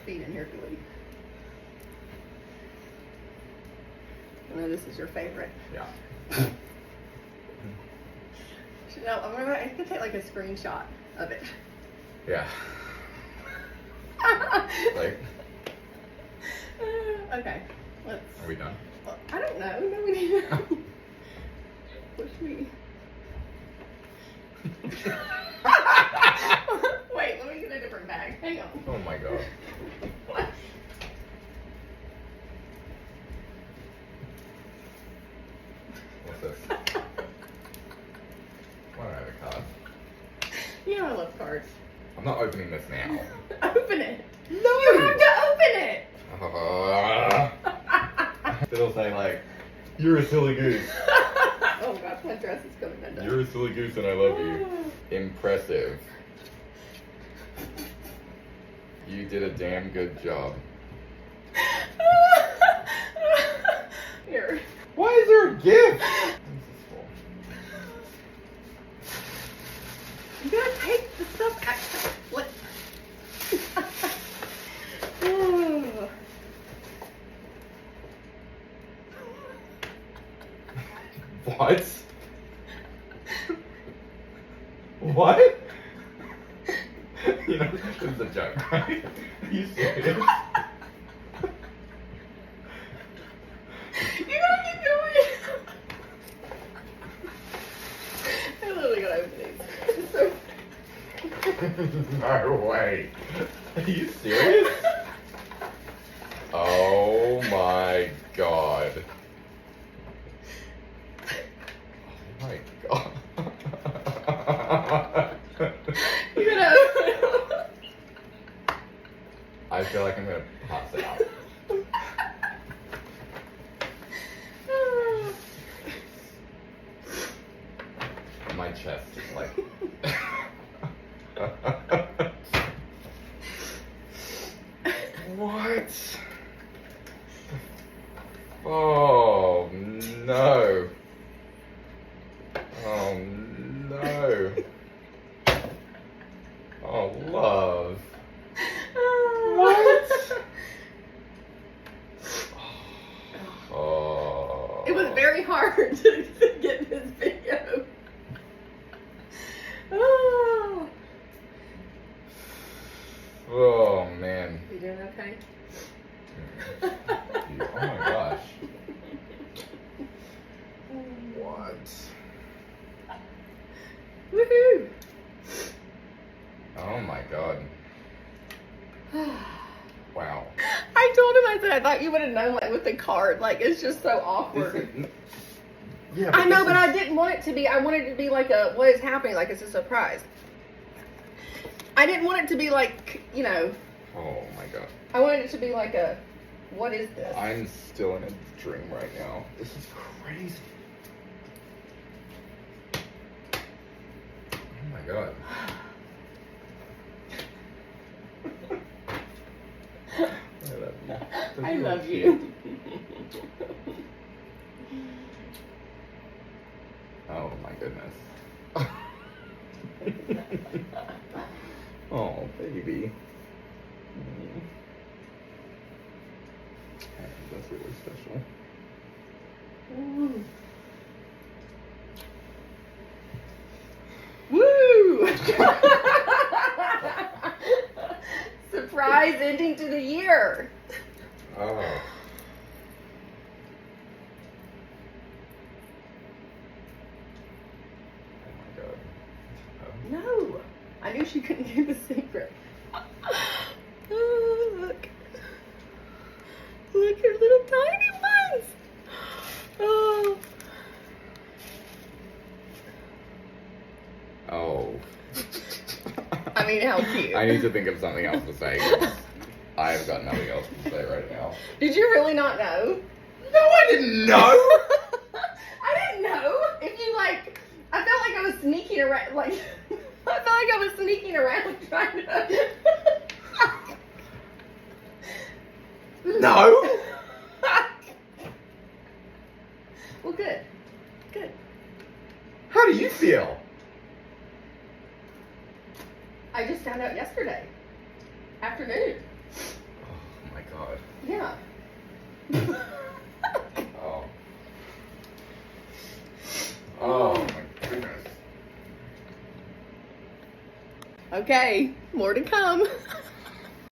feet in here if you leave. I know this is your favorite. Yeah. No, I'm gonna have to take like a screenshot of it. Yeah. Like, okay, let's. are we done? I don't know. No, we need to. What should we? Wait, let me get a different bag. Hang on. Oh my god. What? What's this? Why don't I have a card? You know I love cards. I'm not opening this now. Open it. No! You have to open it. It'll say like, you're a silly goose. Oh gosh, my dress is coming undone. You're a silly goose and I love you. Impressive. You did a damn good job. Here. Why is there a gift? You gotta take the stuff out. What? What? What? You know, this is a joke, right? Are you serious? You gotta keep going. I literally gotta open these. It's so... No way. Are you serious? Oh my god. Oh my god. You gotta open it. I feel like I'm gonna pass out. My chest is like. What? Oh no. Oh no. Oh love. What? Oh. It was very hard to get this video. Oh. Oh man. You doing okay? Oh my gosh. What? Woohoo! Oh my god. Wow. I told him, I said, I thought you would have known, like, with the card. Like, it's just so awkward. Yeah, I know, but I didn't want it to be, I wanted it to be like a, what is happening? Like, it's a surprise. I didn't want it to be like, you know. Oh my god. I wanted it to be like a, what is this? I'm still in a dream right now. This is crazy. Oh my god. I love you. Oh my goodness. Oh, baby. That's really special. Woo! Surprise ending to the year. Oh. Oh my god. No, I knew she couldn't keep a secret. Oh, look. Look, her little tiny ones. Oh. Oh. I mean, how cute. I need to think of something else to say. 'Cause I've got nothing else to say right now. Did you really not know? No, I didn't know. I didn't know. If you like, I felt like I was sneaking around. Like, I felt like I was sneaking around trying to. No. Well, good. Good. How do you feel? I just found out yesterday afternoon. Oh. Oh my goodness. Okay, more to come.